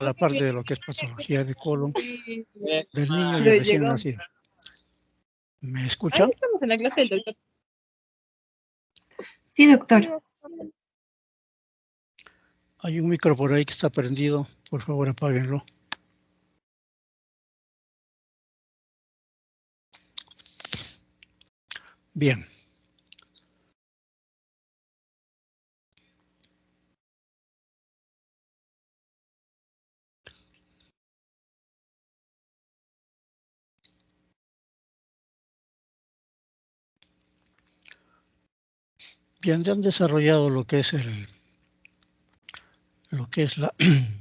la parte de lo que es patología de colon del niño y Pero recién llegó. nacido. ¿Me Ahí escuchan? estamos en la clase del doctor. Sí, doctor. Hay un micro por ahí que está prendido. Por favor, apáguenlo. Bien. Bien, ya han desarrollado lo que es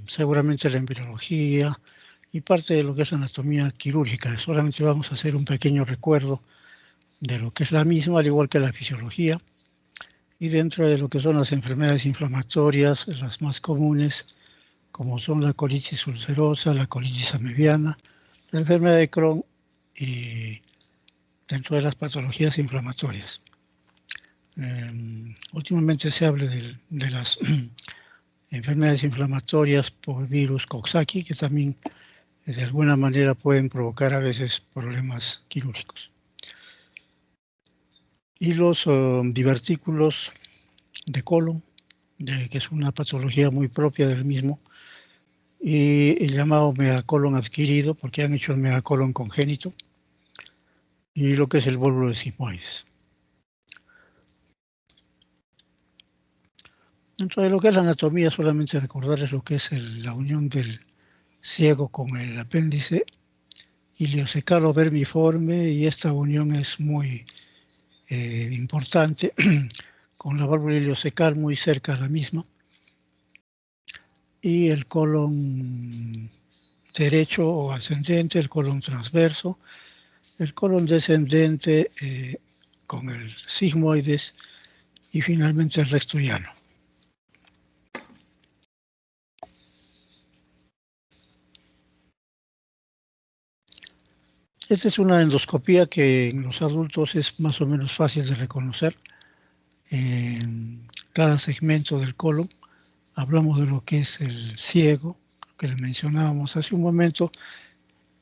seguramente la embriología y parte de lo que es anatomía quirúrgica. Solamente vamos a hacer un pequeño recuerdo de lo que es la misma, al igual que la fisiología. Y dentro de lo que son las enfermedades inflamatorias, las más comunes, como son la colitis ulcerosa, la colitis amebiana, la enfermedad de Crohn y dentro de las patologías inflamatorias. Últimamente se habla de las enfermedades inflamatorias por virus Coxsackie, que también de alguna manera pueden provocar a veces problemas quirúrgicos. Y los divertículos de colon, que es una patología muy propia del mismo, y el llamado megacolon adquirido, porque han hecho el megacolon congénito, y lo que es el bólulo de sigmoides. Dentro de lo que es la anatomía, solamente recordarles lo que es la unión del ciego con el apéndice iliocecalo vermiforme, y esta unión es muy importante, con la válvula iliocecal muy cerca de la misma, y el colon derecho o ascendente, el colon transverso, el colon descendente con el sigmoides y finalmente el recto llano. Esta es una endoscopía que en los adultos es más o menos fácil de reconocer. En cada segmento del colon hablamos de lo que es el ciego, que le mencionábamos hace un momento,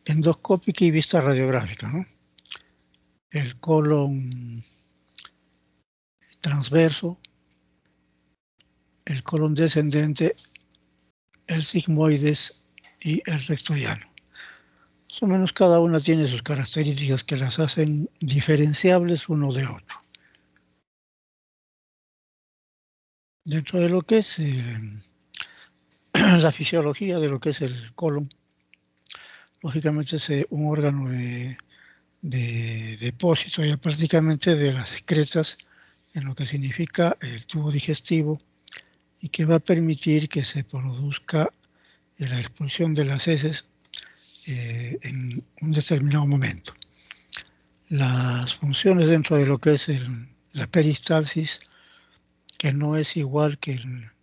endoscópica y vista radiográfica, ¿no? El colon transverso, el colon descendente, el sigmoides y el recto llano. Más o menos cada una tiene sus características que las hacen diferenciables uno de otro. Dentro de lo que es la fisiología de lo que es el colon, lógicamente es un órgano de depósito ya prácticamente de las excretas en lo que significa el tubo digestivo, y que va a permitir que se produzca la expulsión de las heces en un determinado momento. Las funciones dentro de lo que es la peristalsis, que no es igual que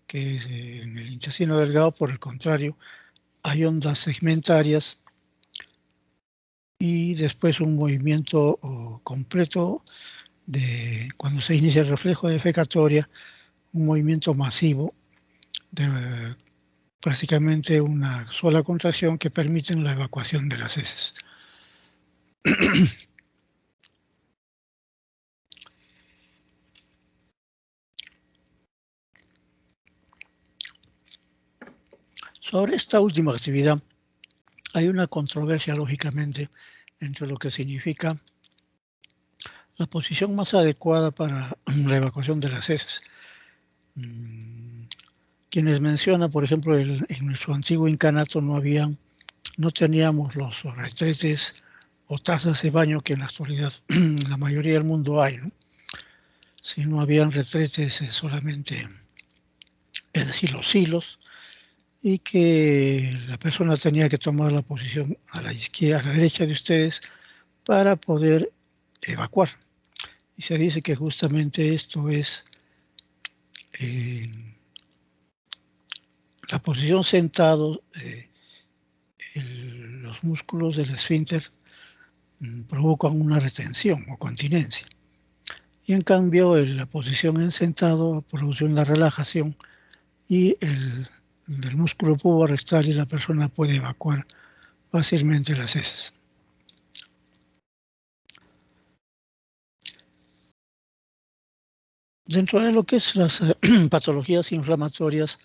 es en el intestino delgado, por el contrario, hay ondas segmentarias y después un movimiento completo de cuando se inicia el reflejo defecatoria, un movimiento masivo de prácticamente una sola contracción que permite la evacuación de las heces. Sobre esta última actividad hay una controversia, lógicamente, entre lo que significa la posición más adecuada para la evacuación de las heces. Quienes mencionan, por ejemplo, en nuestro antiguo incanato no teníamos los retretes o tazas de baño que en la actualidad en la mayoría del mundo hay, ¿no? Sino habían retretes solamente, es decir, los hilos, y que la persona tenía que tomar la posición a la izquierda, a la derecha de ustedes, para poder evacuar. Y se dice que justamente esto es la posición sentado, los músculos del esfínter provocan una retención o continencia. Y en cambio la posición en sentado produce una relajación, y del músculo puborectal y la persona puede evacuar fácilmente las heces. Dentro de lo que es las patologías inflamatorias,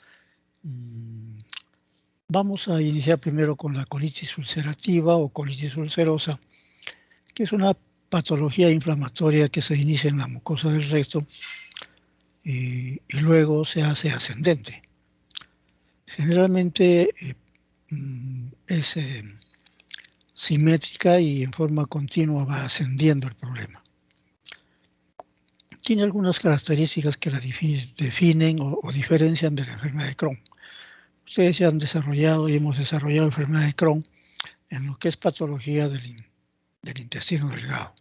vamos a iniciar primero con la colitis ulcerativa o colitis ulcerosa, que es una patología inflamatoria que se inicia en la mucosa del recto y luego se hace ascendente. Generalmente es simétrica y en forma continua va ascendiendo el problema. Tiene algunas características que la definen o diferencian de la enfermedad de Crohn. Ustedes se han desarrollado y hemos desarrollado la enfermedad de Crohn en lo que es patología del intestino delgado.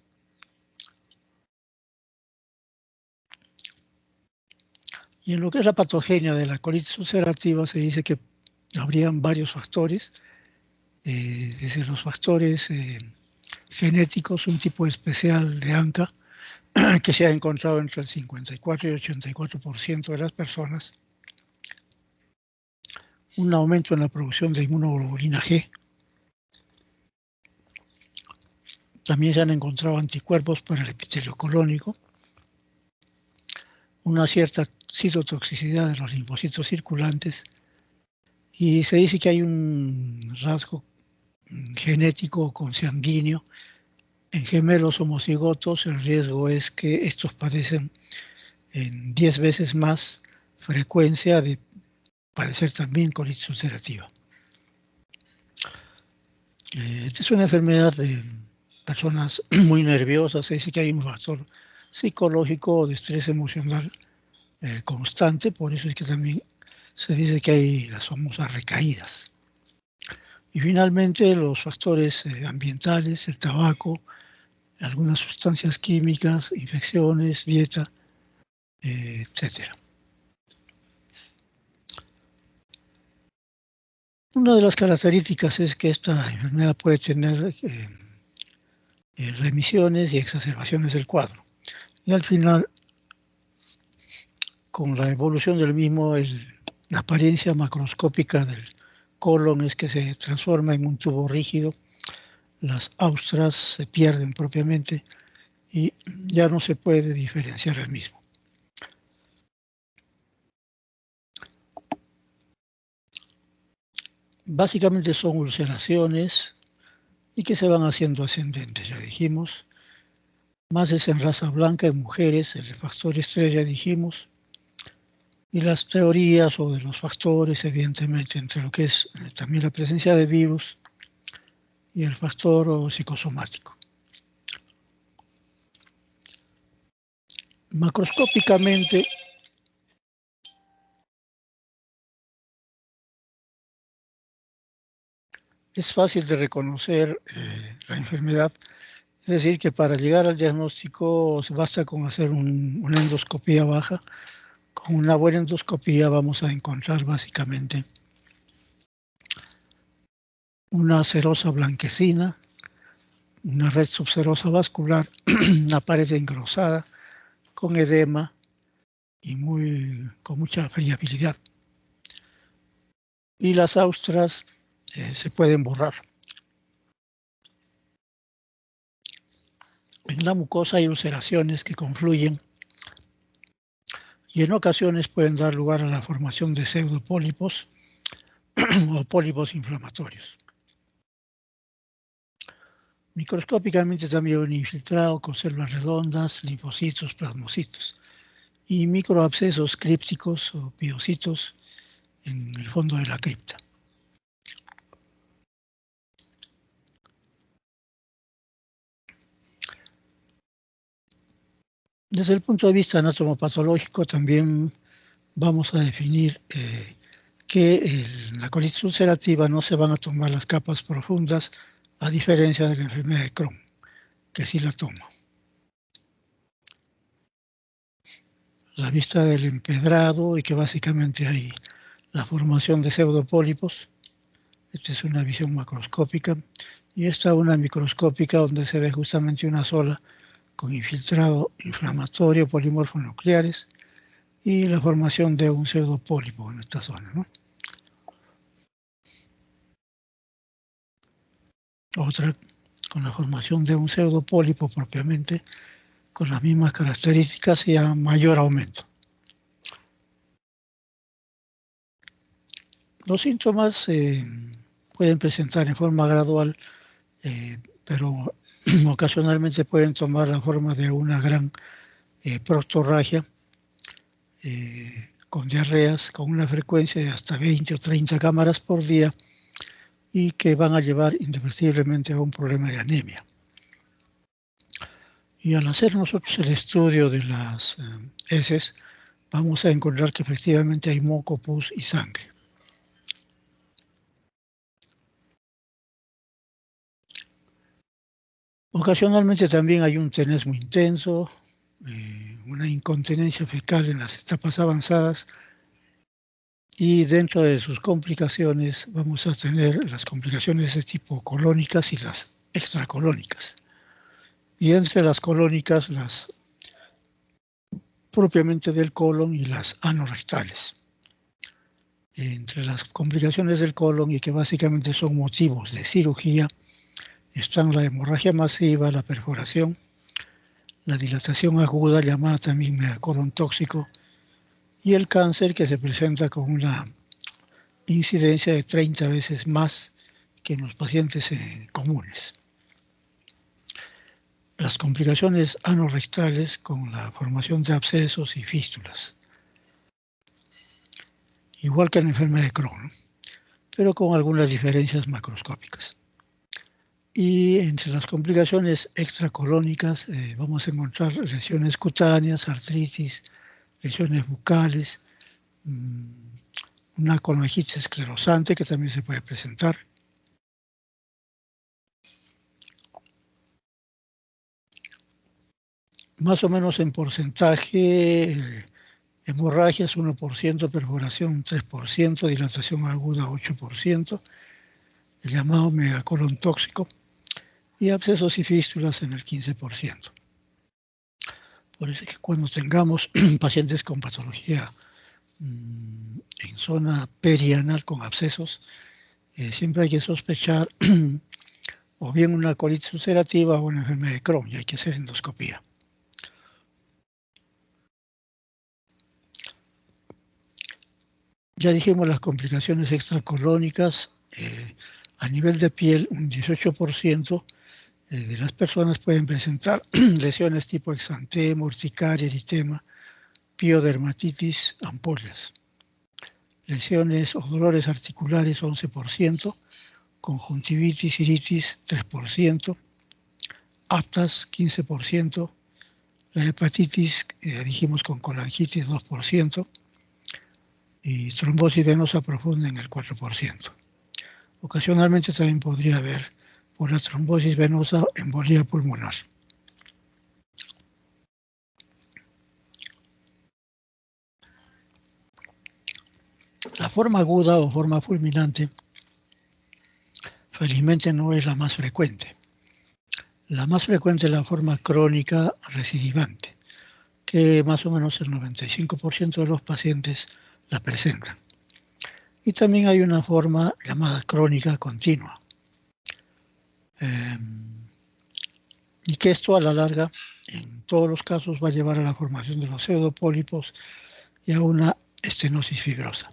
Y en lo que es la patogenia de la colitis ulcerativa se dice que habrían varios factores, desde los factores genéticos, un tipo especial de ANCA que se ha encontrado entre el 54 y 84% de las personas, un aumento en la producción de inmunoglobulina G. También se han encontrado anticuerpos para el epitelio colónico, una cierta citotoxicidad de los linfocitos circulantes y se dice que hay un rasgo genético consanguíneo. En gemelos homocigotos el riesgo es que estos padecen en 10 veces más frecuencia de padecer también colitis ulcerativa. Esta es una enfermedad de personas muy nerviosas. Se dice que hay un factor psicológico de estrés emocional constante, por eso es que también se dice que hay las famosas recaídas. Y finalmente los factores ambientales, el tabaco, algunas sustancias químicas, infecciones, dieta, etc. Una de las características es que esta enfermedad puede tener remisiones y exacerbaciones del cuadro. Y al final, con la evolución del mismo, la apariencia macroscópica del colon es que se transforma en un tubo rígido, las austras se pierden propiamente y ya no se puede diferenciar el mismo. Básicamente son ulceraciones y que se van haciendo ascendentes, ya dijimos. Más es en raza blanca, en mujeres, el factor estrés ya dijimos. Y las teorías o de los factores, evidentemente, entre lo que es también la presencia de virus y el factor psicosomático. Macroscópicamente, es fácil de reconocer la enfermedad, es decir, que para llegar al diagnóstico basta con hacer una endoscopía baja. Con una buena endoscopía vamos a encontrar básicamente una serosa blanquecina, una red subserosa vascular, una pared engrosada, con edema y con mucha friabilidad. Y las austras se pueden borrar. En la mucosa hay ulceraciones que confluyen y en ocasiones pueden dar lugar a la formación de pseudopólipos o pólipos inflamatorios. Microscópicamente también un infiltrado con células redondas, linfocitos, plasmocitos y microabscesos crípticos o piocitos en el fondo de la cripta. Desde el punto de vista anatomopatológico también vamos a definir que en la colitis ulcerativa no se van a tomar las capas profundas, a diferencia de la enfermedad de Crohn, que sí la toma. La vista del empedrado y que básicamente hay la formación de pseudopólipos. Esta es una visión macroscópica y esta una microscópica donde se ve justamente una sola con infiltrado inflamatorio, polimorfos nucleares y la formación de un pseudopólipo en esta zona, ¿no? otra con la formación de un pseudopólipo propiamente, con las mismas características y a mayor aumento. Los síntomas pueden presentar en forma gradual, pero ocasionalmente pueden tomar la forma de una gran prostorragia, con diarreas con una frecuencia de hasta 20 o 30 cámaras por día y que van a llevar indefectiblemente a un problema de anemia. Y al hacer nosotros el estudio de las heces, vamos a encontrar que efectivamente hay moco, pus y sangre. Ocasionalmente también hay un tenés muy intenso, una incontinencia fecal en las etapas avanzadas, y dentro de sus complicaciones vamos a tener las complicaciones de tipo colónicas y las extracolónicas. Y entre las colónicas, las propiamente del colon y las anorrectales. Entre las complicaciones del colon, y que básicamente son motivos de cirugía, están la hemorragia masiva, la perforación, la dilatación aguda, llamada también megacolon tóxico, y el cáncer, que se presenta con una incidencia de 30 veces más que en los pacientes comunes. Las complicaciones anorrectales con la formación de abscesos y fístulas, igual que en la enfermedad de Crohn, pero con algunas diferencias macroscópicas. Y entre las complicaciones extracolónicas vamos a encontrar lesiones cutáneas, artritis, lesiones bucales, una colangitis esclerosante que también se puede presentar. Más o menos en porcentaje, hemorragias 1%, perforación 3%, dilatación aguda 8%, el llamado megacolon tóxico, y abscesos y fístulas en el 15%. Por eso es que cuando tengamos pacientes con patología en zona perianal con abscesos, siempre hay que sospechar o bien una colitis ulcerativa o una enfermedad de Crohn, y hay que hacer endoscopía. Ya dijimos las complicaciones extracolónicas. A nivel de piel, un 18% de las personas pueden presentar lesiones tipo exantema, urticaria, eritema, piodermatitis, ampollas. Lesiones o dolores articulares 11%, conjuntivitis, iritis 3%, aptas 15%, la hepatitis, dijimos con colangitis 2%, y trombosis venosa profunda en el 4%. Ocasionalmente también podría haber, por la trombosis venosa, embolía pulmonar. La forma aguda o forma fulminante felizmente no es la más frecuente. La más frecuente es la forma crónica recidivante, que más o menos el 95% de los pacientes la presentan. Y también hay una forma llamada crónica continua. Y que esto a la larga, en todos los casos, va a llevar a la formación de los pseudopólipos y a una estenosis fibrosa.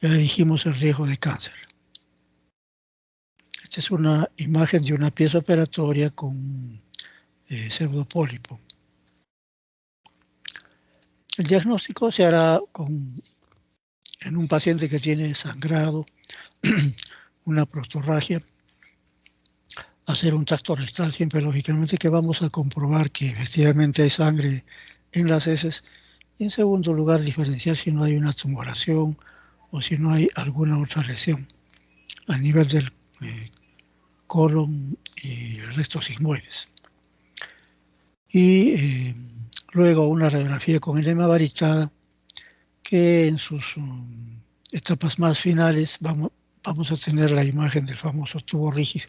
Ya dijimos el riesgo de cáncer. Esta es una imagen de una pieza operatoria con pseudopólipo. El diagnóstico se hará en un paciente que tiene sangrado, una prostorragia, hacer un tacto rectal siempre, lógicamente, que vamos a comprobar que efectivamente hay sangre en las heces. Y en segundo lugar, diferenciar si no hay una tumoración o si no hay alguna otra lesión a nivel del colon y el resto sigmoides. Y luego una radiografía con enema varichada, que en sus etapas más finales vamos a tener la imagen del famoso tubo rígido.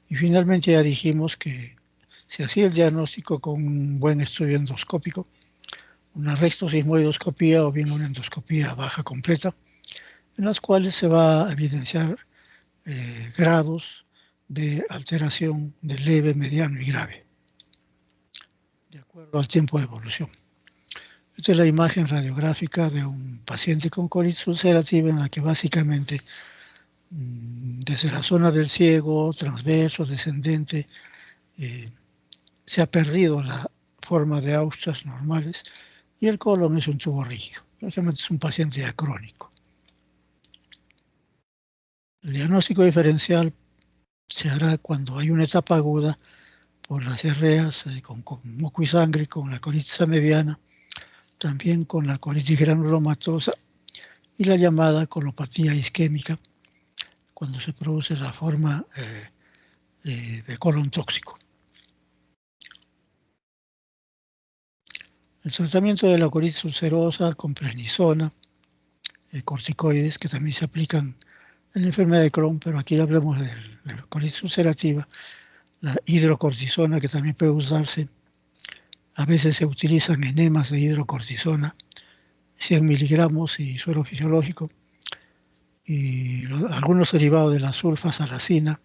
Y finalmente ya dijimos que se hacía el diagnóstico con un buen estudio endoscópico, una rectosismoidoscopía o bien una endoscopía baja completa, en las cuales se va a evidenciar grados de alteración de leve, mediano y grave, de acuerdo al tiempo de evolución. Esta es la imagen radiográfica de un paciente con colitis ulcerativa en la que básicamente desde la zona del ciego, transverso, descendente, se ha perdido la forma de Austas normales y el colon es un tubo rígido. Básicamente es un paciente ya crónico. El diagnóstico diferencial se hará cuando hay una etapa aguda por las diarreas con moco y sangre, con la colitis amebiana, también con la colitis granulomatosa y la llamada colopatía isquémica, cuando se produce la forma de colon tóxico. El tratamiento de la colitis ulcerosa con prednisona, corticoides que también se aplican en la enfermedad de Crohn, pero aquí hablamos de la colitis ulcerativa, la hidrocortisona que también puede usarse. A veces se utilizan enemas de hidrocortisona, 100 miligramos y suero fisiológico, y algunos derivados de la sulfasalacina,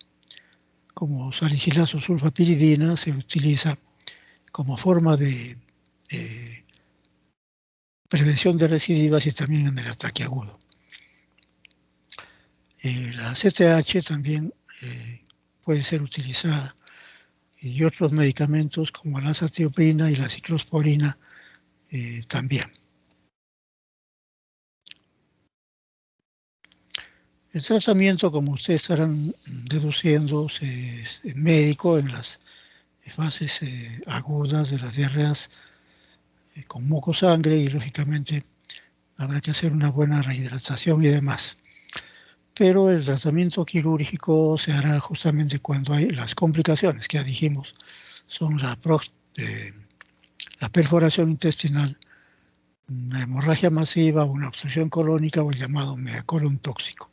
como salicilazo sulfapiridina, se utiliza como forma de prevención de recidivas y también en el ataque agudo. La CTH también puede ser utilizada y otros medicamentos como la azatioprina y la ciclosporina también. El tratamiento, como ustedes estarán deduciendo, es médico en las fases agudas de las diarreas con moco sangre y lógicamente habrá que hacer una buena rehidratación y demás. Pero el tratamiento quirúrgico se hará justamente cuando hay las complicaciones que ya dijimos, son la perforación intestinal, una hemorragia masiva, una obstrucción colónica o el llamado megacolon tóxico.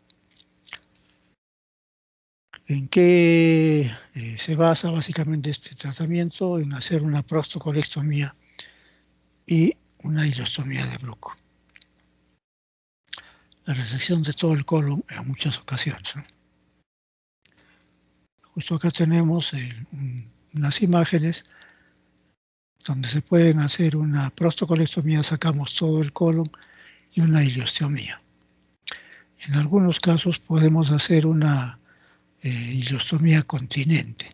¿En qué se basa básicamente este tratamiento? En hacer una prostocolectomía y una ileostomía de Bruch. La resección de todo el colon en muchas ocasiones, ¿no? Justo acá tenemos unas imágenes donde se pueden hacer una prostocolectomía, sacamos todo el colon, y una ileostomía. En algunos casos podemos hacer una ileostomía continente.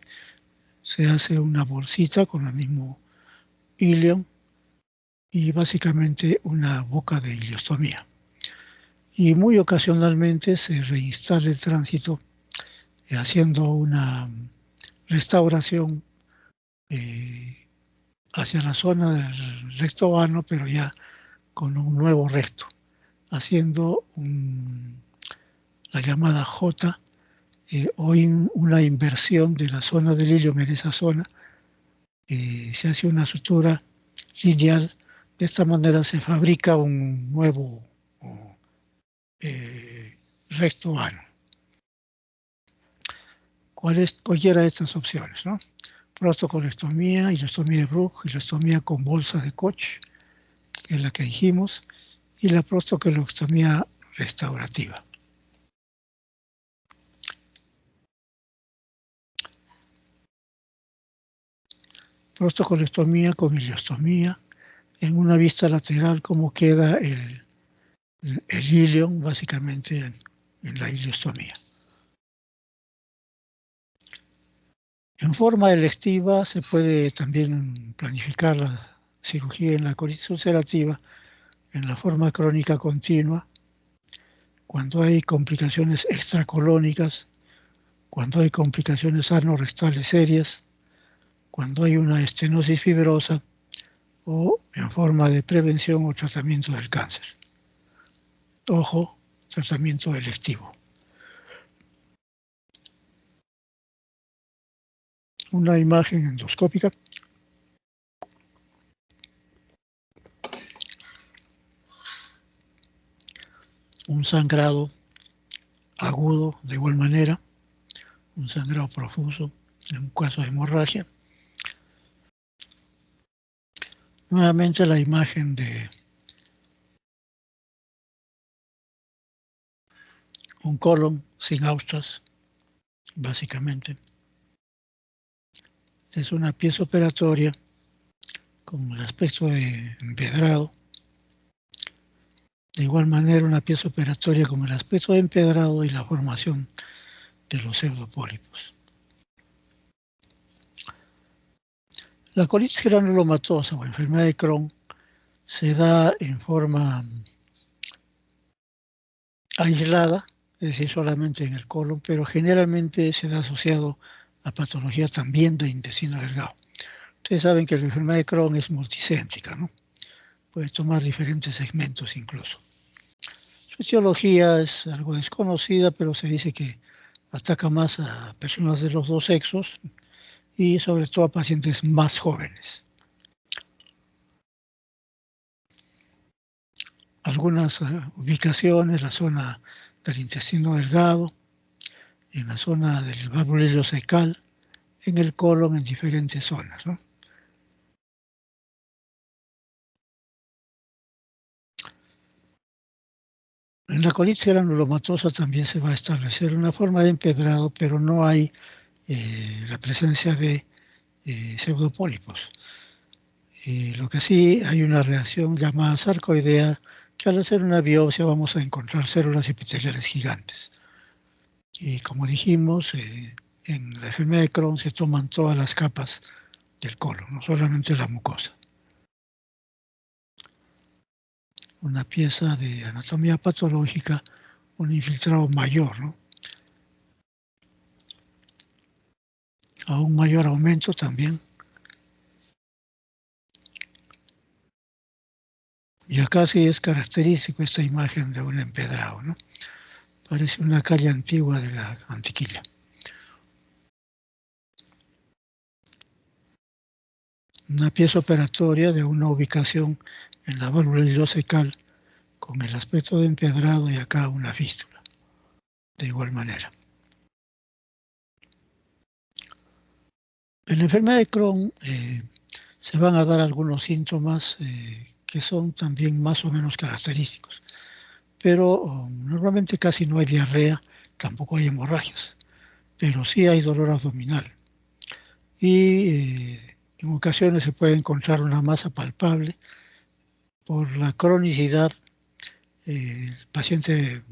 Se hace una bolsita con el mismo ilio y básicamente una boca de ileostomía. Y muy ocasionalmente se reinstala el tránsito haciendo una restauración hacia la zona del recto vano, pero ya con un nuevo recto, haciendo la llamada J o una inversión de la zona del ilium en esa zona. Se hace una sutura lineal. De esta manera se fabrica un nuevo recto vano. Cualquiera de estas opciones, ¿no? Prostocolectomía, ileostomía de Bruch, ileostomía con bolsa de Koch, que es la que dijimos, y la prostocolectomía restaurativa. Prostocolectomía con ileostomía, en una vista lateral cómo queda el ilium básicamente en la ileostomía. En forma electiva se puede también planificar la cirugía en la colitis ulcerativa en la forma crónica continua, cuando hay complicaciones extracolónicas, cuando hay complicaciones anorrectales serias, cuando hay una estenosis fibrosa o en forma de prevención o tratamiento del cáncer. Ojo, tratamiento electivo. Una imagen endoscópica. Un sangrado agudo de igual manera, un sangrado profuso en un caso de hemorragia. Nuevamente la imagen de un colon sin Austas, básicamente. Es una pieza operatoria con el aspecto de empedrado. De igual manera, una pieza operatoria con el aspecto de empedrado y la formación de los pseudopólipos. La colitis granulomatosa o enfermedad de Crohn se da en forma aislada, es decir, solamente en el colon, pero generalmente se da asociado a patología también del intestino delgado. Ustedes saben que la enfermedad de Crohn es multicéntrica, ¿no? Puede tomar diferentes segmentos incluso. Su etiología es algo desconocida, pero se dice que ataca más a personas de los dos sexos y sobre todo a pacientes más jóvenes. Algunas ubicaciones, la zona del intestino delgado, en la zona del váculo ileocecal, en el colon, en diferentes zonas, ¿no? En la colitis granulomatosa también se va a establecer una forma de empedrado, pero no hay la presencia de pseudopólipos. Lo que sí hay una reacción llamada sarcoidea, que al hacer una biopsia vamos a encontrar células epiteliales gigantes. Y como dijimos, en la enfermedad de Crohn se toman todas las capas del colon, no solamente la mucosa. Una pieza de anatomía patológica, un infiltrado mayor, ¿no? A un mayor aumento también. Y acá sí es característico esta imagen de un empedrado, ¿no? Parece una calle antigua de la Antiquilla. Una pieza operatoria de una ubicación en la válvula ileocecal con el aspecto de empedrado y acá una fístula, de igual manera. En la enfermedad de Crohn se van a dar algunos síntomas que son también más o menos característicos, pero normalmente casi no hay diarrea, tampoco hay hemorragias, pero sí hay dolor abdominal. Y en ocasiones se puede encontrar una masa palpable. Por la cronicidad, el paciente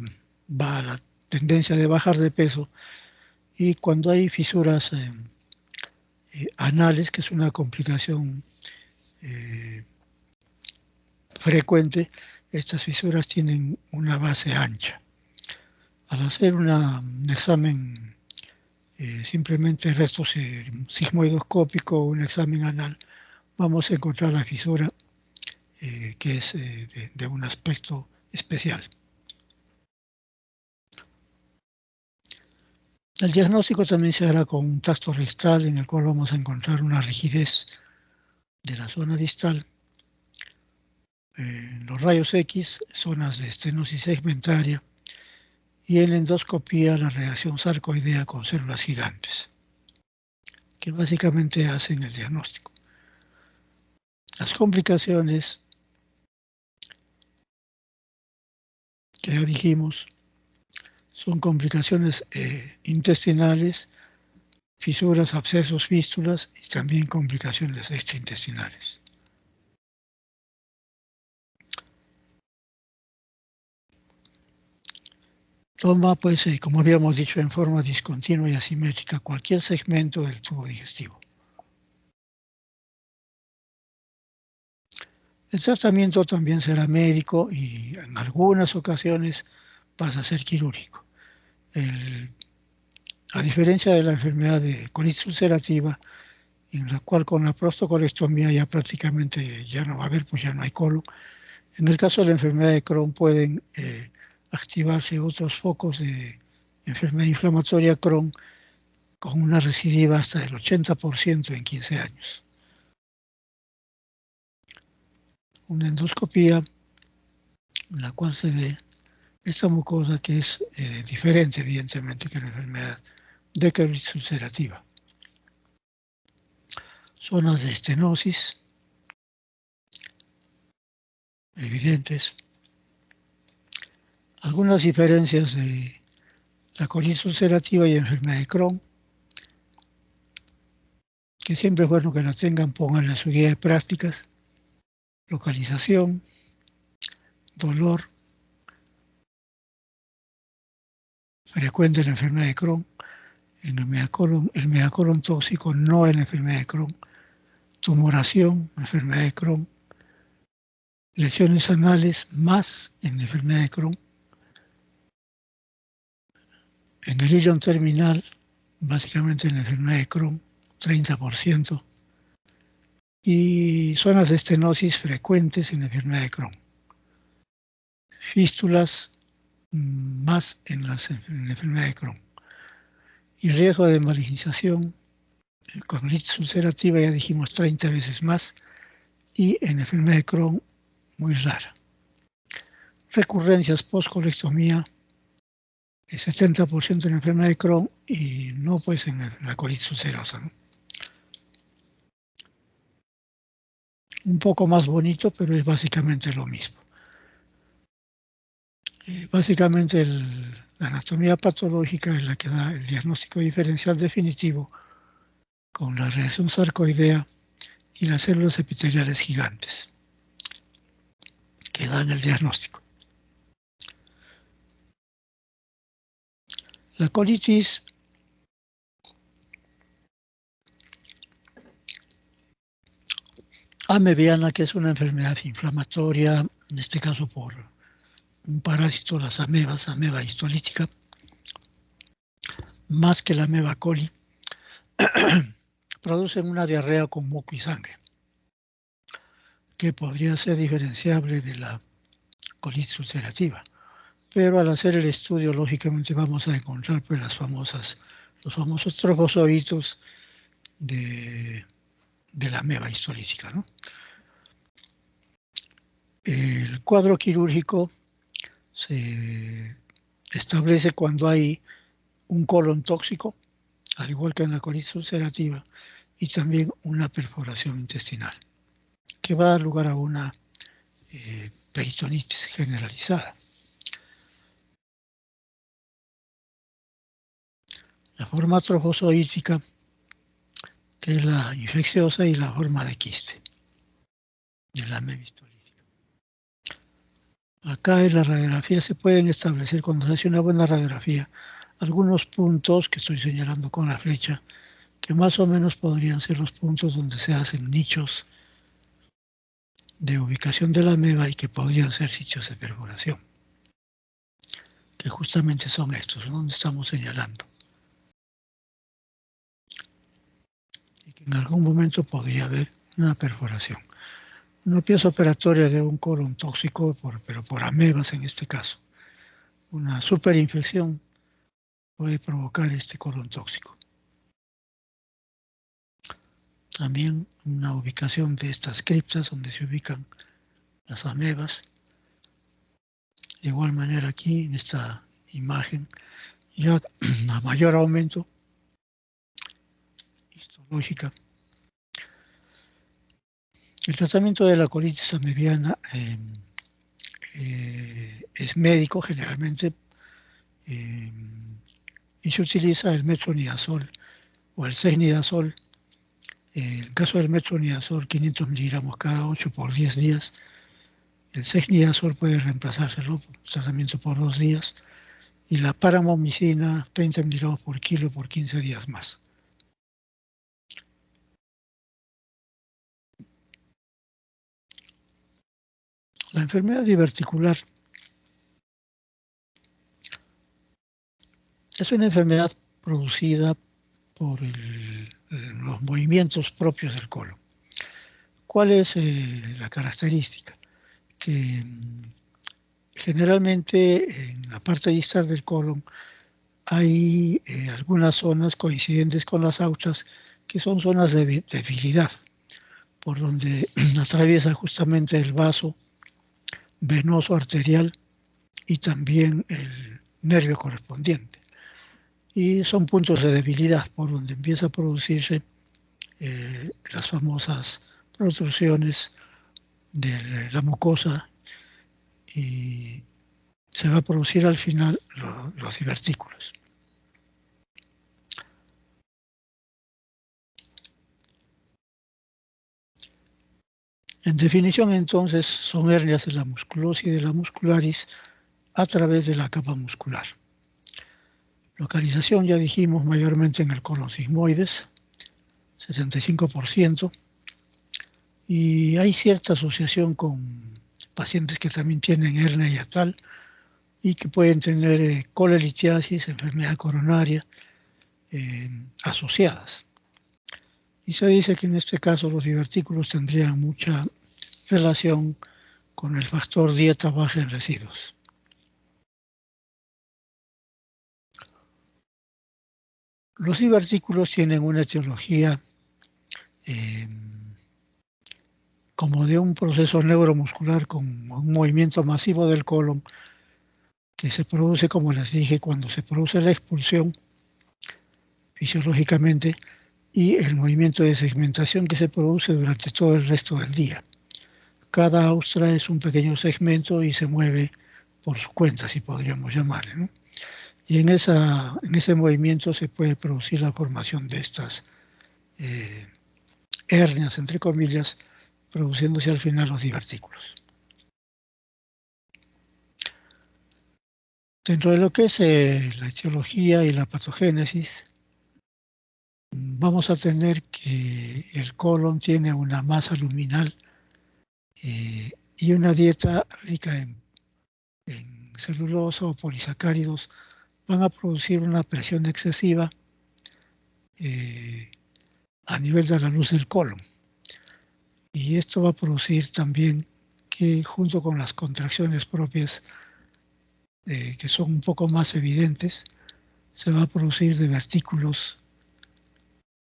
va a la tendencia de bajar de peso y cuando hay fisuras anales, que es una complicación frecuente, estas fisuras tienen una base ancha. Al hacer un examen simplemente recto sigmoidoscópico o un examen anal, vamos a encontrar la fisura que es de un aspecto especial. El diagnóstico también se hará con un tacto rectal en el cual vamos a encontrar una rigidez de la zona distal. En los rayos X, zonas de estenosis segmentaria, y en la endoscopía la reacción sarcoidea con células gigantes, que básicamente hacen el diagnóstico. Las complicaciones que ya dijimos son complicaciones intestinales, fisuras, abscesos, fístulas y también complicaciones extraintestinales. Toma, pues, como habíamos dicho, en forma discontinua y asimétrica cualquier segmento del tubo digestivo. El tratamiento también será médico y en algunas ocasiones pasa a ser quirúrgico. A diferencia de la enfermedad de colitis ulcerativa, en la cual con la prostocolectomía ya prácticamente ya no va a haber, pues ya no hay colon. En el caso de la enfermedad de Crohn pueden activarse otros focos de enfermedad inflamatoria Crohn con una recidiva hasta del 80% en 15 años. Una endoscopía en la cual se ve esta mucosa que es diferente evidentemente que la enfermedad de colitis ulcerativa. Zonas de estenosis evidentes. Algunas diferencias de la colitis ulcerativa y enfermedad de Crohn, que siempre es bueno que la tengan, pónganle su guía de prácticas, localización, dolor, frecuente en la enfermedad de Crohn, en el megacolon tóxico no en la enfermedad de Crohn, tumoración, enfermedad de Crohn, lesiones anales más en la enfermedad de Crohn, en el ilion terminal, básicamente en la enfermedad de Crohn, 30%, y zonas de estenosis frecuentes en la enfermedad de Crohn. Fístulas más en la enfermedad de Crohn. Y riesgo de malignización, con colitis ulcerativa ya dijimos 30 veces más, y en enfermedad de Crohn muy rara. Recurrencias post-colectomía, el 70% en la enfermedad de Crohn y no pues en la colitis ulcerosa, ¿no? Un poco más bonito, pero es básicamente lo mismo. Básicamente la anatomía patológica es la que da el diagnóstico diferencial definitivo con la reacción sarcoidea y las células epiteliales gigantes que dan el diagnóstico. La colitis amebiana, que es una enfermedad inflamatoria, en este caso por un parásito, las amebas, ameba histolítica, más que la ameba coli, producen una diarrea con moco y sangre, que podría ser diferenciable de la colitis ulcerativa. Pero al hacer el estudio, lógicamente vamos a encontrar pues, los famosos trofozoitos de la ameba histolítica, ¿no? El cuadro quirúrgico se establece cuando hay un colon tóxico, al igual que en la colitis ulcerativa, y también una perforación intestinal, que va a dar lugar a una peritonitis generalizada. La forma trofozoítica, que es la infecciosa, y la forma de quiste de la ameba histolítica. Acá en la radiografía se pueden establecer, cuando se hace una buena radiografía, algunos puntos que estoy señalando con la flecha, que más o menos podrían ser los puntos donde se hacen nichos de ubicación de la ameba y que podrían ser sitios de perforación, que justamente son estos, donde estamos señalando. Y que en algún momento podría haber una perforación. Una pieza operatoria de un colon tóxico, pero por amebas en este caso. Una superinfección puede provocar este colon tóxico. También una ubicación de estas criptas donde se ubican las amebas. De igual manera aquí en esta imagen, ya a mayor aumento histológica. El tratamiento de la colitis amebiana es médico generalmente y se utiliza el metronidazol o el 6-nidazol. En el caso del metronidazol, 500 miligramos cada 8 por 10 días. El 6-nidazol puede reemplazárselo, tratamiento por 2 días. Y la paramomicina, 30 miligramos por kilo por 15 días más. La enfermedad diverticular es una enfermedad producida por los movimientos propios del colon. ¿Cuál es la característica? Que generalmente en la parte distal del colon hay algunas zonas coincidentes con las auchas que son zonas de debilidad, por donde atraviesa justamente el vaso venoso arterial y también el nervio correspondiente. Y son puntos de debilidad por donde empieza a producirse las famosas protrusiones de la mucosa y se va a producir al final los divertículos. En definición, entonces, son hernias de la musculosa y de la muscularis a través de la capa muscular. Localización, ya dijimos, mayormente en el colon sigmoides, 75%, y hay cierta asociación con pacientes que también tienen hernia hiatal y que pueden tener colelitiasis, enfermedad coronaria, asociadas. Y se dice que en este caso los divertículos tendrían mucha relación con el factor dieta baja en residuos. Los divertículos tienen una etiología como de un proceso neuromuscular con un movimiento masivo del colon que se produce, como les dije, cuando se produce la expulsión fisiológicamente y el movimiento de segmentación que se produce durante todo el resto del día. Cada austra es un pequeño segmento y se mueve por su cuenta, si podríamos llamarle, ¿no? Y en ese movimiento se puede producir la formación de estas hernias, entre comillas, produciéndose al final los divertículos. Dentro de lo que es la etiología y la patogénesis, vamos a tener que el colon tiene una masa luminal y una dieta rica en celulosa o polisacáridos van a producir una presión excesiva a nivel de la luz del colon. Y esto va a producir también que junto con las contracciones propias, que son un poco más evidentes, se va a producir divertículos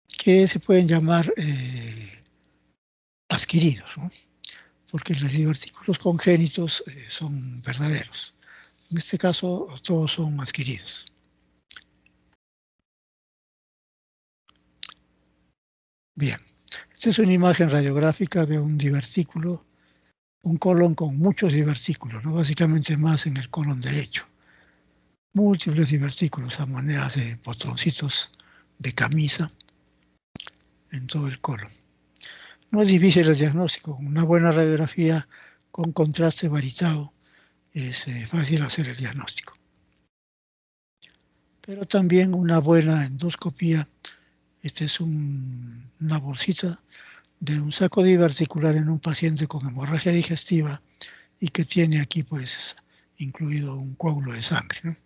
que se pueden llamar adquiridos, ¿no? Porque los divertículos congénitos son verdaderos. En este caso, todos son adquiridos. Bien, esta es una imagen radiográfica de un divertículo, un colon con muchos divertículos, ¿no? Básicamente más en el colon derecho. Múltiples divertículos a manera de botoncitos de camisa en todo el colon. No es difícil el diagnóstico. Una buena radiografía con contraste varitado es fácil hacer el diagnóstico. Pero también una buena endoscopía. Esta es una bolsita de un saco diverticular en un paciente con hemorragia digestiva y que tiene aquí pues incluido un coágulo de sangre, ¿no?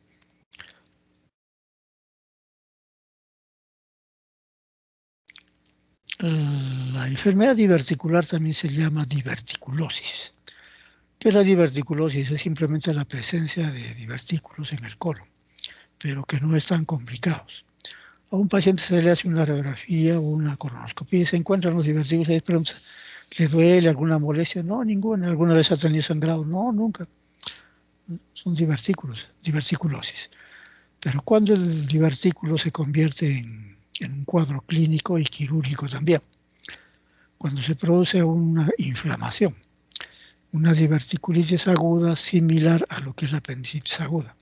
La enfermedad diverticular también se llama diverticulosis. ¿Qué es la diverticulosis? Es simplemente la presencia de divertículos en el colon, pero que no están complicados. A un paciente se le hace una radiografía o una colonoscopia y se encuentran los divertículos y le preguntan, ¿le duele alguna molestia? No, ninguna. ¿Alguna vez ha tenido sangrado? No, nunca. Son divertículos, diverticulosis. Pero cuando el divertículo se convierte en un cuadro clínico y quirúrgico también, cuando se produce una inflamación, una diverticulitis aguda similar a lo que es la apendicitis aguda,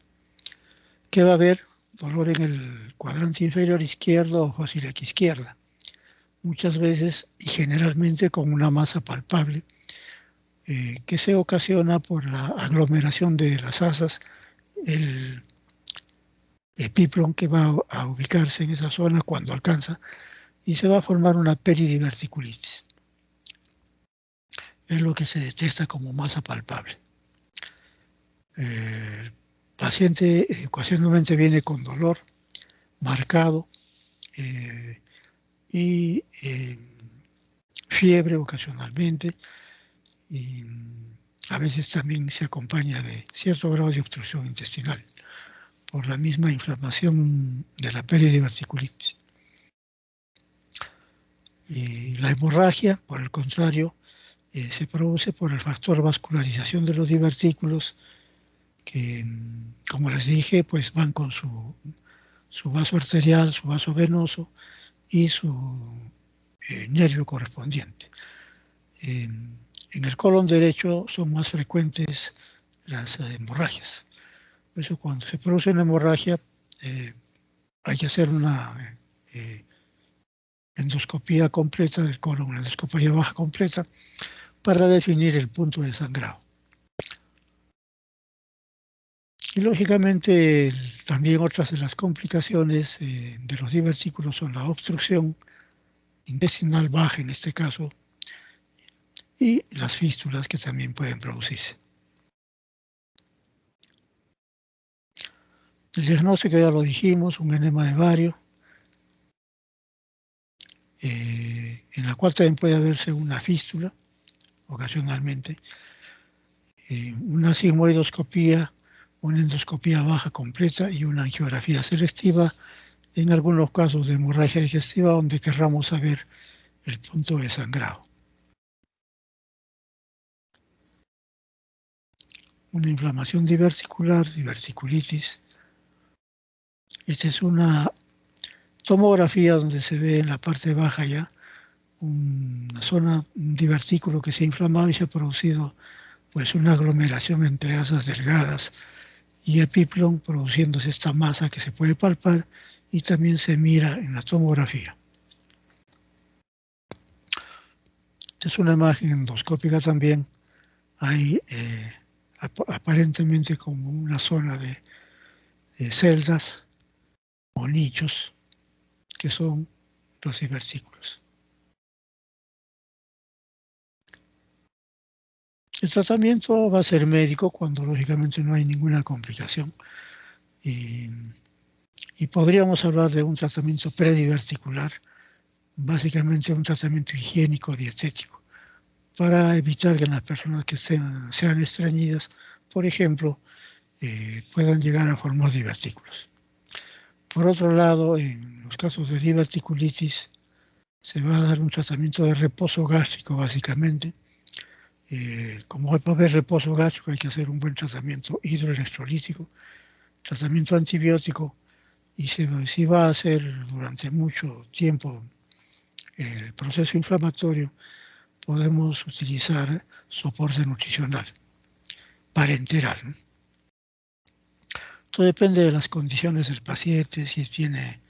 que va a haber dolor en el cuadrante inferior izquierdo o faucílica izquierda, muchas veces y generalmente con una masa palpable que se ocasiona por la aglomeración de las asas, el epiplon que va a ubicarse en esa zona cuando alcanza y se va a formar una peridiverticulitis. Es lo que se detecta como masa palpable. El paciente ocasionalmente viene con dolor marcado y fiebre ocasionalmente y a veces también se acompaña de cierto grado de obstrucción intestinal por la misma inflamación de la peridiverticulitis. Y la hemorragia, por el contrario, se produce por el factor vascularización de los divertículos que, como les dije, pues van con su vaso arterial, su vaso venoso y su nervio correspondiente. En el colon derecho son más frecuentes las hemorragias. Por eso cuando se produce una hemorragia hay que hacer una endoscopía completa del colon, una endoscopía baja completa, para definir el punto de sangrado. Y lógicamente también otras de las complicaciones de los divertículos son la obstrucción intestinal baja en este caso y las fístulas que también pueden producirse. El diagnóstico ya lo dijimos, un enema de Vario, en la cual también puede haberse una fístula ocasionalmente, una sigmoidoscopía, una endoscopía baja completa y una angiografía selectiva, en algunos casos de hemorragia digestiva donde querramos saber el punto de sangrado. Una inflamación diverticular, diverticulitis. Esta es una tomografía donde se ve en la parte baja ya una zona, un divertículo que se ha inflamado y se ha producido pues una aglomeración entre asas delgadas y epiplón, produciéndose esta masa que se puede palpar y también se mira en la tomografía. Esta es una imagen endoscópica también. Hay aparentemente como una zona de celdas o nichos que son los divertículos. El tratamiento va a ser médico cuando lógicamente no hay ninguna complicación. Y podríamos hablar de un tratamiento prediverticular, básicamente un tratamiento higiénico dietético, para evitar que las personas que sean estreñidas, por ejemplo, puedan llegar a formar divertículos. Por otro lado, en los casos de diverticulitis, se va a dar un tratamiento de reposo gástrico, básicamente. Como va a haber reposo gástrico, hay que hacer un buen tratamiento hidroelectrolítico, tratamiento antibiótico, y si va a hacer durante mucho tiempo el proceso inflamatorio, podemos utilizar soporte nutricional parenteral, ¿no? Todo depende de las condiciones del paciente, si tiene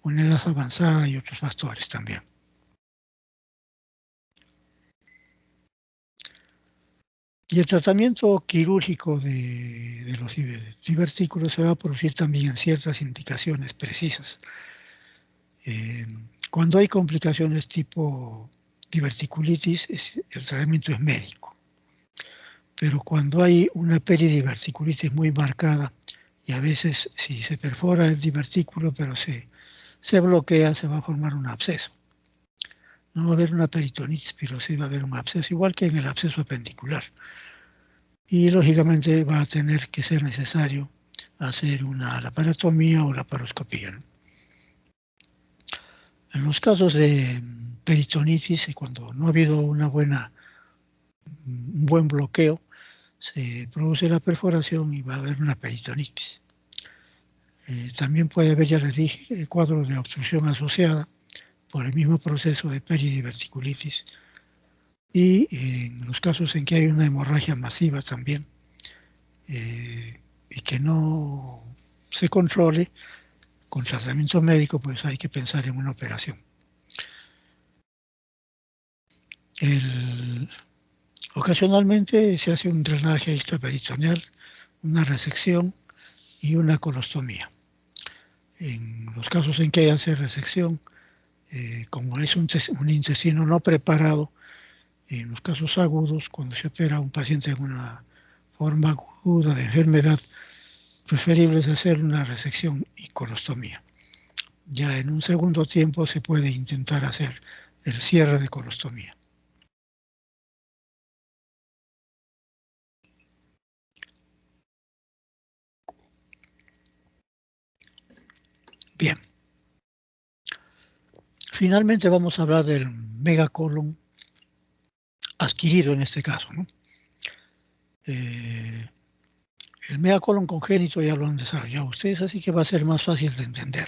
una edad avanzada y otros factores también. Y el tratamiento quirúrgico de los divertículos se va a producir también en ciertas indicaciones precisas. Cuando hay complicaciones tipo diverticulitis, el tratamiento es médico. Pero cuando hay una peridiverticulitis muy marcada, y a veces si se perfora el divertículo, pero se bloquea, se va a formar un absceso. No va a haber una peritonitis, pero sí va a haber un absceso, igual que en el absceso apendicular. Y lógicamente va a tener que ser necesario hacer una laparotomía o laparoscopía, ¿no? En los casos de peritonitis, cuando no ha habido un buen bloqueo, se produce la perforación y va a haber una peritonitis. También puede haber, ya les dije, cuadros de obstrucción asociada por el mismo proceso de peridiverticulitis. Y en los casos en que hay una hemorragia masiva también, y que no se controle con tratamiento médico, pues hay que pensar en una operación. Ocasionalmente se hace un drenaje extraperitoneal, una resección y una colostomía. En los casos en que hay que hacer resección, como es un intestino no preparado, en los casos agudos, cuando se opera a un paciente en una forma aguda de enfermedad, preferible es hacer una resección y colostomía. Ya en un segundo tiempo se puede intentar hacer el cierre de colostomía. Bien. Finalmente vamos a hablar del megacolon adquirido en este caso, ¿no? El megacolon congénito ya lo han desarrollado ustedes, así que va a ser más fácil de entender.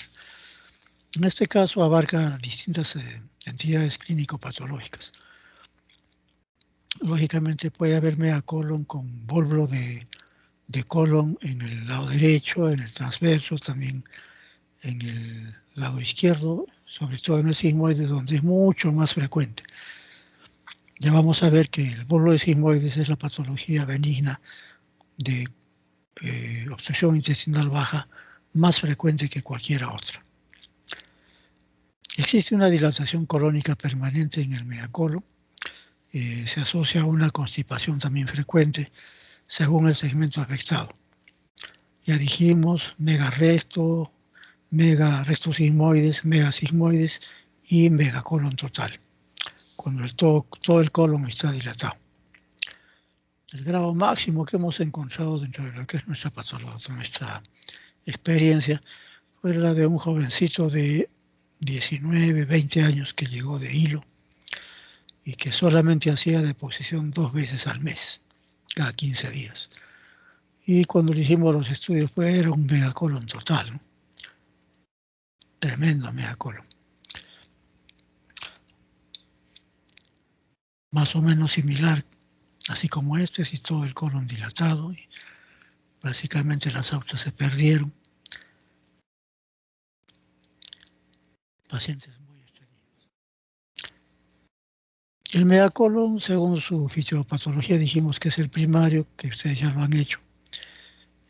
En este caso abarca distintas entidades clínico-patológicas. Lógicamente puede haber megacolon con bólvulo de colon en el lado derecho, en el transverso, también en el lado izquierdo, sobre todo en el sigmoide, donde es mucho más frecuente. Ya vamos a ver que el bolo de sigmoides es la patología benigna de obstrucción intestinal baja más frecuente que cualquiera otra. Existe una dilatación colónica permanente en el megacolon. Se asocia a una constipación también frecuente según el segmento afectado. Ya dijimos megaresto, megarestosigmoides, megasigmoides y megacolon total, cuando todo el colon está dilatado. El grado máximo que hemos encontrado dentro de lo que es nuestra patología, nuestra experiencia, fue la de un jovencito de 19, 20 años que llegó de Hilo y que solamente hacía deposición 2 veces al mes, cada 15 días. Y cuando le hicimos los estudios, pues era un megacolon total, ¿no? Tremendo megacolon. Más o menos similar, así como este, si todo el colon dilatado y básicamente las aortas se perdieron. Pacientes muy estreñidos. El megacolon, según su fisiopatología, dijimos que es el primario, que ustedes ya lo han hecho,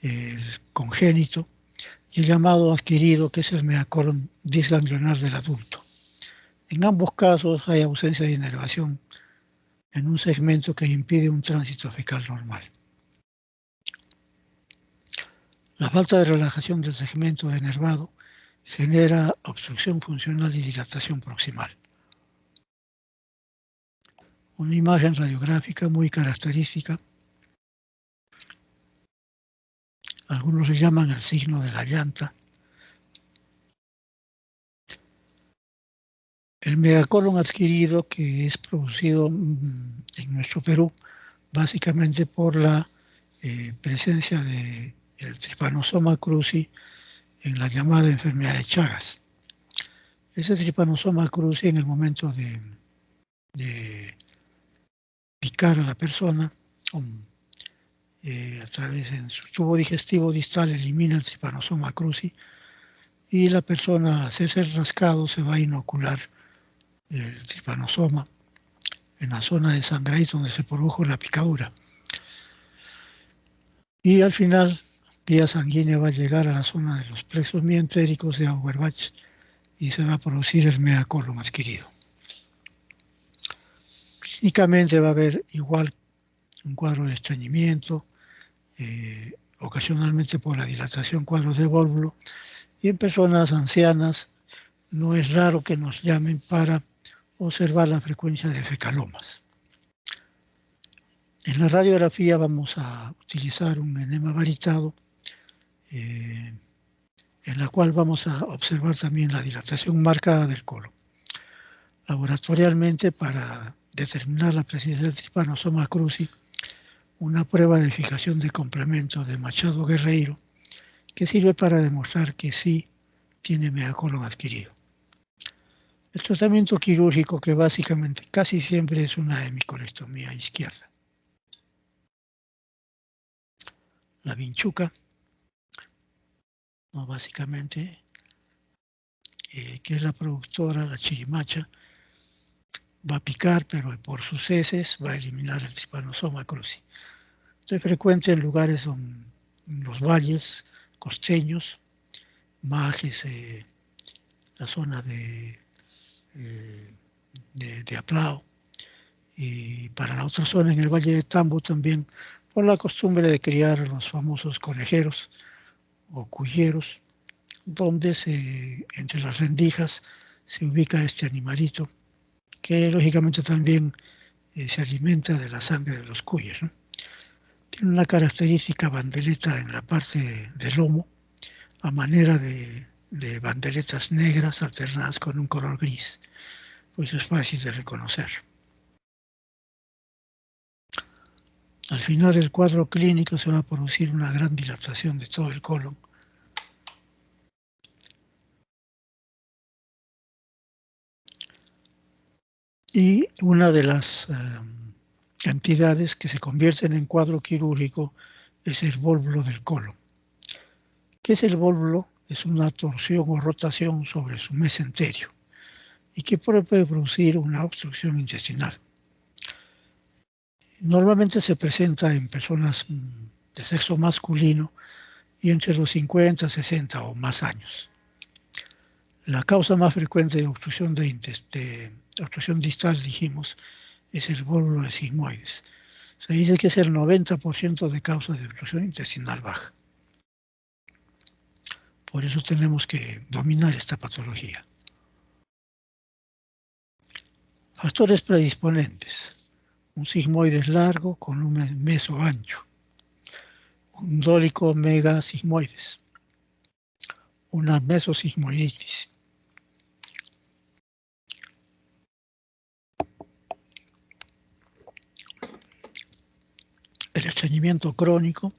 el congénito, y el llamado adquirido, que es el megacolon disganglionar del adulto. En ambos casos hay ausencia de inervación en un segmento que impide un tránsito fecal normal. La falta de relajación del segmento enervado genera obstrucción funcional y dilatación proximal. Una imagen radiográfica muy característica. Algunos le llaman el signo de la llanta. El megacolon adquirido, que es producido en nuestro Perú básicamente por la presencia del Trypanosoma cruzi en la llamada enfermedad de Chagas. Ese Trypanosoma cruzi, en el momento de picar a la persona, a través de su tubo digestivo distal, elimina el Trypanosoma cruzi y la persona, al hacerse el rascado, se va a inocular el Trypanosoma en la zona de Sangrais donde se produjo la picadura. Y al final, vía sanguínea va a llegar a la zona de los plexos mientéricos de Auerbach y se va a producir el megacolon adquirido. Clínicamente va a haber igual un cuadro de estreñimiento, ocasionalmente por la dilatación, cuadros de vólvulo, y en personas ancianas no es raro que nos llamen para observar la frecuencia de fecalomas. En la radiografía vamos a utilizar un enema varitado, en la cual vamos a observar también la dilatación marcada del colon. Laboratorialmente, para determinar la presencia del Trypanosoma cruzi, una prueba de fijación de complemento de Machado Guerreiro, que sirve para demostrar que sí tiene megacolon adquirido. El tratamiento quirúrgico, que básicamente casi siempre es una hemicolectomía izquierda. La vinchuca, no, básicamente, que es la productora, la chirimacha, va a picar, pero por sus heces va a eliminar el Trypanosoma cruzi. Esto es frecuente en lugares en los valles costeños, Majes, la zona de Aplao, y para la otra zona en el Valle de Tambo también, por la costumbre de criar los famosos conejeros o cuyeros, donde entre las rendijas se ubica este animalito, que lógicamente también se alimenta de la sangre de los cuyes, ¿no? Tiene una característica bandeleta en la parte del lomo, a manera de bandeletas negras alternadas con un color gris, pues es fácil de reconocer. Al final del cuadro clínico se va a producir una gran dilatación de todo el colon. Y una de las entidades que se convierten en cuadro quirúrgico es el vólvulo del colon. ¿Qué es el vólvulo? Es una torsión o rotación sobre su mesenterio y que puede producir una obstrucción intestinal. Normalmente se presenta en personas de sexo masculino y entre los 50, 60 o más años. La causa más frecuente de obstrucción, de obstrucción distal, dijimos, es el bólulo de sigmoides. Se dice que es el 90% de causas de obstrucción intestinal baja. Por eso tenemos que dominar esta patología. Factores predisponentes. Un sigmoides largo con un meso ancho. Un dólico megasigmoides. Una mesosigmoiditis. El estreñimiento crónico,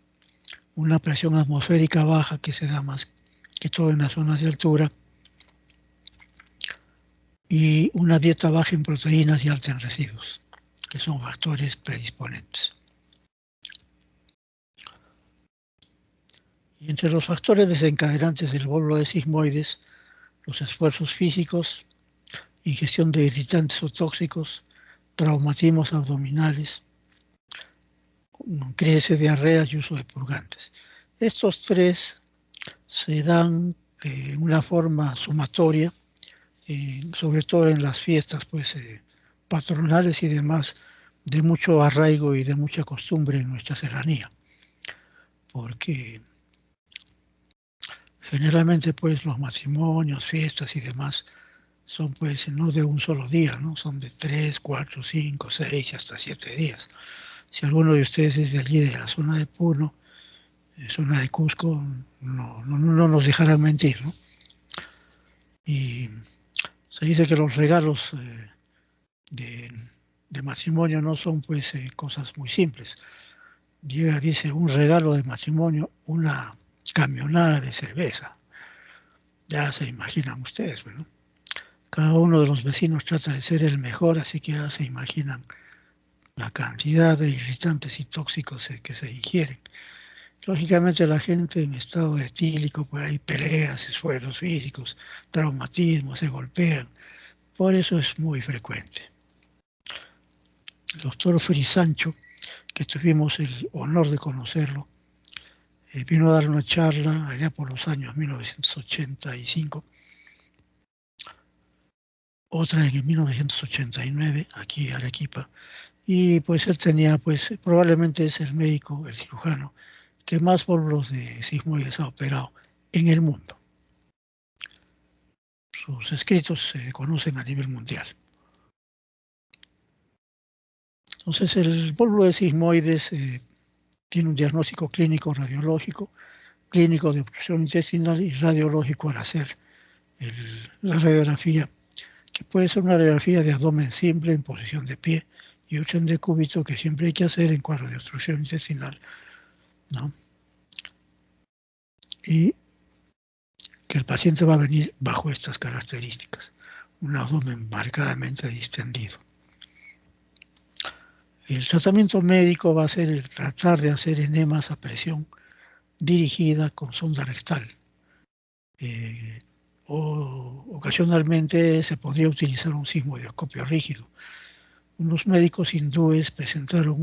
una presión atmosférica baja que se da más que todo en las zonas de altura, y una dieta baja en proteínas y alta en residuos, que son factores predisponentes. Y entre los factores desencadenantes del bólulo de sigmoides, los esfuerzos físicos, ingestión de irritantes o tóxicos, traumatismos abdominales, crisis de diarreas y uso de purgantes. Estos tres se dan de una forma sumatoria, sobre todo en las fiestas patronales y demás, de mucho arraigo y de mucha costumbre en nuestra serranía, porque generalmente pues los matrimonios, fiestas y demás son pues no de un solo día, ¿no? Son de 3, 4, 5, 6 hasta 7 días. Si alguno de ustedes es de allí, de la zona de Puno, zona de Cusco, no nos dejarán mentir, ¿no? Y se dice que los regalos de matrimonio no son pues cosas muy simples. Dice, un regalo de matrimonio, una camionada de cerveza. Ya se imaginan ustedes, ¿no? Cada uno de los vecinos trata de ser el mejor, así que ya se imaginan la cantidad de irritantes y tóxicos que se ingieren. Lógicamente la gente en estado etílico, pues hay peleas, esfuerzos físicos, traumatismos, se golpean. Por eso es muy frecuente. El doctor Frisancho, que tuvimos el honor de conocerlo, vino a dar una charla allá por los años 1985, otra en 1989, aquí en Arequipa, y pues él tenía, pues probablemente es el médico, el cirujano, que más bólulos de sigmoides ha operado en el mundo. Sus escritos se conocen a nivel mundial. Entonces el bólulo de sigmoides tiene un diagnóstico clínico radiológico, clínico de obstrucción intestinal y radiológico al hacer la radiografía, que puede ser una radiografía de abdomen simple en posición de pie y otra en decúbito, que siempre hay que hacer en cuadro de obstrucción intestinal, ¿no? Y que el paciente va a venir bajo estas características, un abdomen marcadamente distendido. El tratamiento médico va a ser el tratar de hacer enemas a presión dirigida con sonda rectal. O ocasionalmente se podría utilizar un sigmoidoscopio rígido. Unos médicos hindúes presentaron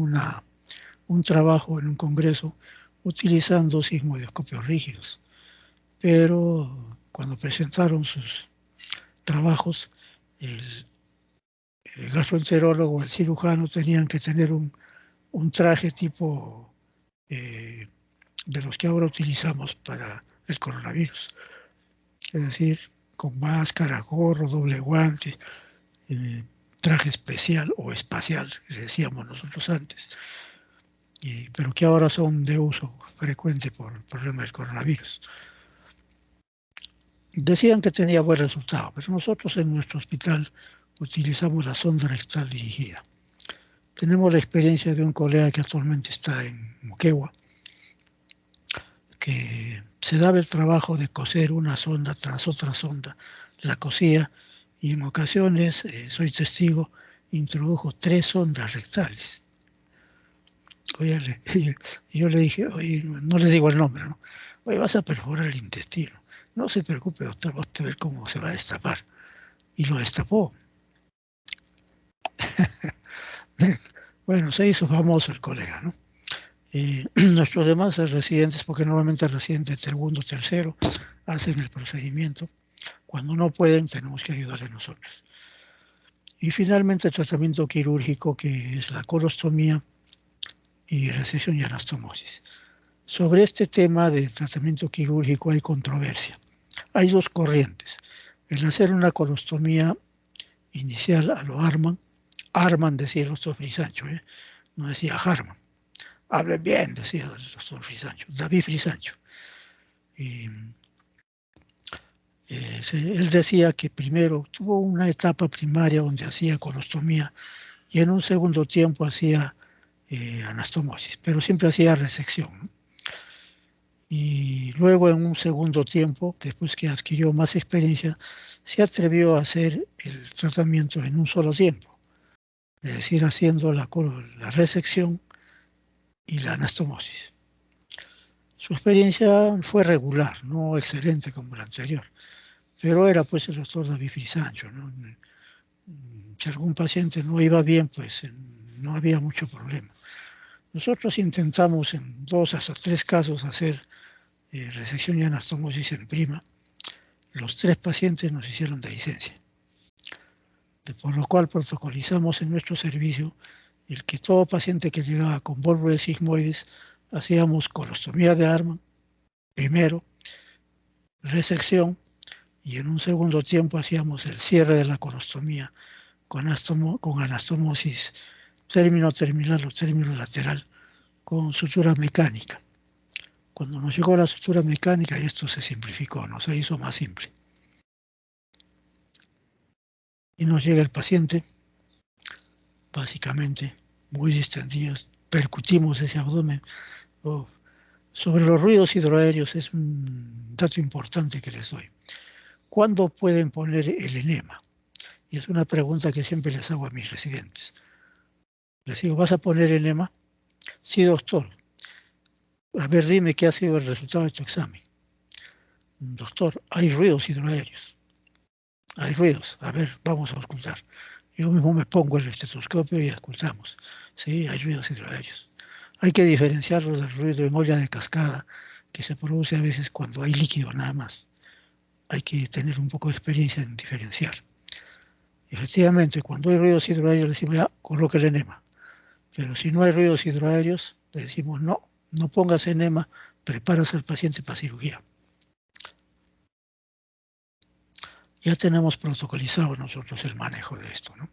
un trabajo en un congreso utilizando sigmoidoscopios rígidos, pero cuando presentaron sus trabajos, el gastroenterólogo, el cirujano tenían que tener un traje tipo de los que ahora utilizamos para el coronavirus, es decir, con máscara, gorro, doble guante, traje especial o espacial, le decíamos nosotros antes, pero que ahora son de uso frecuente por el problema del coronavirus. Decían que tenía buen resultado, pero nosotros en nuestro hospital utilizamos la sonda rectal dirigida. Tenemos la experiencia de un colega que actualmente está en Moquegua, que se daba el trabajo de coser una sonda tras otra sonda, la cosía y en ocasiones, soy testigo, introdujo 3 sondas rectales. Oye, yo le dije, oye, no le digo el nombre, ¿no? Oye, vas a perforar el intestino. No se preocupe, doctor, va a ver cómo se va a destapar. Y lo destapó. Bueno, se hizo famoso el colega, ¿no? Nuestros demás residentes, porque normalmente el residente segundo, tercero, hacen el procedimiento. Cuando no pueden, tenemos que ayudarle nosotros. Y finalmente el tratamiento quirúrgico, que es la colostomía y resección y anastomosis. Sobre este tema de tratamiento quirúrgico hay controversia. Hay dos corrientes. El hacer una colostomía inicial a lo Arman decía el doctor Frisancho, no decía Harman. Hablen bien, decía el doctor Frisancho, David Frisancho. Y, él decía que primero tuvo una etapa primaria donde hacía colostomía y en un segundo tiempo hacía anastomosis, pero siempre hacía resección, ¿no? Y luego en un segundo tiempo, después que adquirió más experiencia, se atrevió a hacer el tratamiento en un solo tiempo, es decir, haciendo la resección y la anastomosis. Su experiencia fue regular, no excelente como la anterior, pero era pues el doctor David Frisancho, ¿no? Si algún paciente no iba bien, pues no había mucho problema. Nosotros intentamos en 2 hasta 3 casos hacer resección y anastomosis en prima. Los 3 pacientes nos hicieron dehiscencia, por lo cual protocolizamos en nuestro servicio el que todo paciente que llegaba con vólvulas sigmoides hacíamos colostomía de Arman, primero, resección, y en un segundo tiempo hacíamos el cierre de la colostomía con anastomosis término terminal o término lateral con sutura mecánica. Cuando nos llegó la sutura mecánica, esto se simplificó, no se hizo más simple. Y nos llega el paciente, básicamente, muy distendidos, percutimos ese abdomen. Oh, sobre los ruidos hidroaéreos es un dato importante que les doy. ¿Cuándo pueden poner el enema? Y es una pregunta que siempre les hago a mis residentes. Les digo, ¿vas a poner enema? Sí, doctor. A ver, dime qué ha sido el resultado de tu examen. Doctor, hay ruidos hidroaéreos. Hay ruidos. A ver, vamos a escuchar. Yo mismo me pongo el estetoscopio y escuchamos. Sí, hay ruidos hidroaéreos. Hay que diferenciarlos del ruido en olla de cascada que se produce a veces cuando hay líquido nada más. Hay que tener un poco de experiencia en diferenciar. Efectivamente, cuando hay ruidos hidroaéreos le decimos, ya, coloque el enema. Pero si no hay ruidos hidroaéreos, le decimos, no, no pongas enema, preparas al paciente para cirugía. Ya tenemos protocolizado nosotros el manejo de esto, ¿no?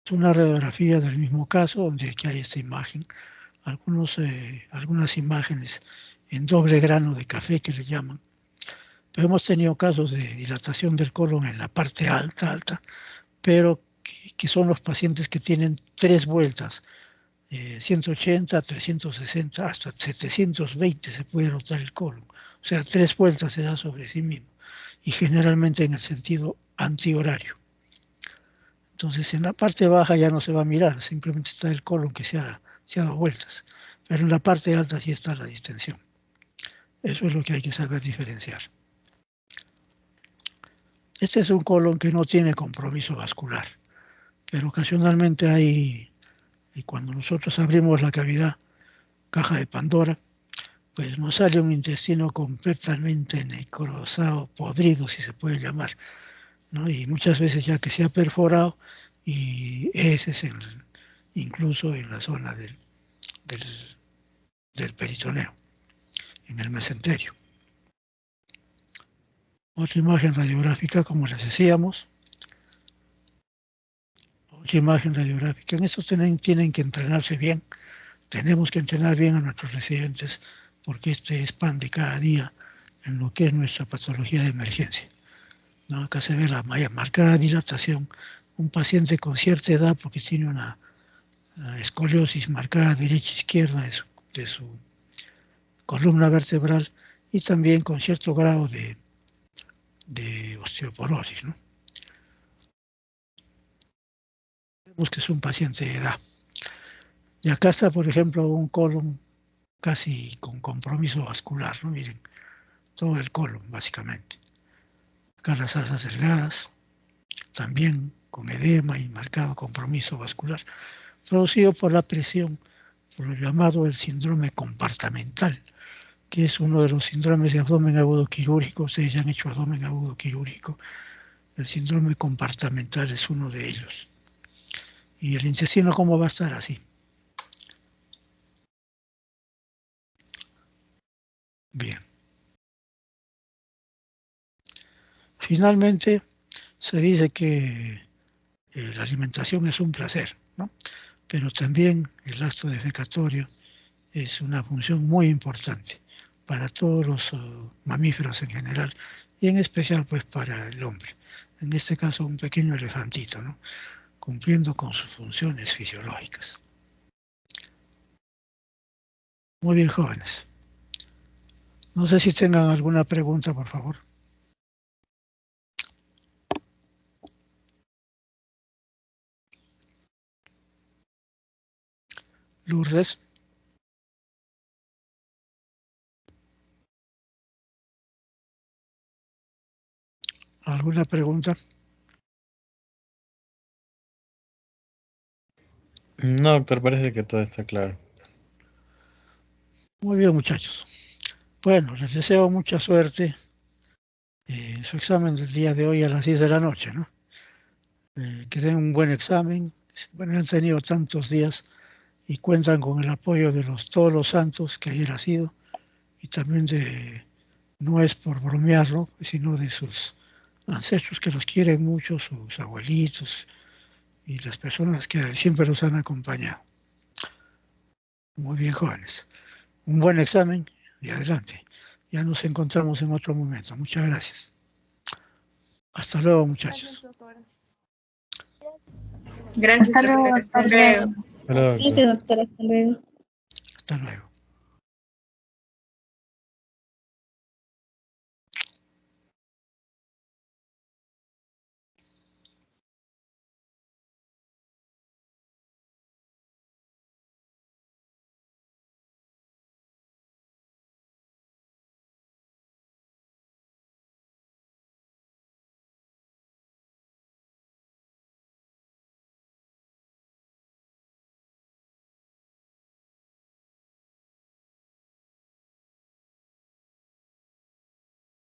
Es una radiografía del mismo caso, donde aquí hay esta imagen, algunas imágenes en doble grano de café que le llaman. Pero hemos tenido casos de dilatación del colon en la parte alta, pero que son los pacientes que tienen 3 vueltas, 180, 360, hasta 720 se puede rotar el colon. O sea, 3 vueltas se da sobre sí mismo y generalmente en el sentido antihorario. Entonces en la parte baja ya no se va a mirar, simplemente está el colon que se ha dado vueltas, pero en la parte alta sí está la distensión. Eso es lo que hay que saber diferenciar. Este es un colon que no tiene compromiso vascular, pero ocasionalmente hay, y cuando nosotros abrimos la cavidad, caja de Pandora, pues nos sale un intestino completamente necrosado, podrido, si se puede llamar, ¿no? Y muchas veces ya que se ha perforado, y ese es incluso en la zona del peritoneo, en el mesenterio. Otra imagen radiográfica, como les decíamos. Otra imagen radiográfica. En eso tienen que entrenarse bien. Tenemos que entrenar bien a nuestros residentes porque este es pan de cada día en lo que es nuestra patología de emergencia, ¿no? Acá se ve la marcada dilatación. Un paciente con cierta edad porque tiene una escoliosis marcada derecha-izquierda de su columna vertebral y también con cierto grado de osteoporosis, ¿no? Vemos que es un paciente de edad. Y acá está, por ejemplo, un colon casi con compromiso vascular, ¿no? Miren, todo el colon, básicamente. Acá las asas delgadas, también con edema y marcado compromiso vascular. producido por la presión, por lo llamado el síndrome compartamental, que es uno de los síndromes de abdomen agudo quirúrgico. Ustedes ya han hecho abdomen agudo quirúrgico. El síndrome compartamental es uno de ellos. ¿Y el intestino cómo va a estar así? Bien. Finalmente, se dice que la alimentación es un placer, ¿no? Pero también el acto defecatorio es una función muy importante para todos los mamíferos en general y en especial pues para el hombre. En este caso un pequeño elefantito, ¿no? Cumpliendo con sus funciones fisiológicas. Muy bien, jóvenes. No sé si tengan alguna pregunta, por favor. Lourdes. ¿Alguna pregunta? No, doctor, parece que todo está claro. Muy bien, muchachos. Bueno, les deseo mucha suerte en su examen del día de hoy a las 10 de la noche, ¿no? Que den un buen examen. Bueno, han tenido tantos días y cuentan con el apoyo de todos los santos que ayer ha sido, y también no es por bromearlo, sino de sus ancestros que los quieren mucho, sus abuelitos y las personas que siempre los han acompañado. Muy bien, jóvenes. Un buen examen y adelante. Ya nos encontramos en otro momento. Muchas gracias. Hasta luego, muchachos. Gracias, Hasta luego, doctor. Hasta doctor. luego. Hasta luego, doctor. Gracias, doctor. Hasta luego. Hasta luego.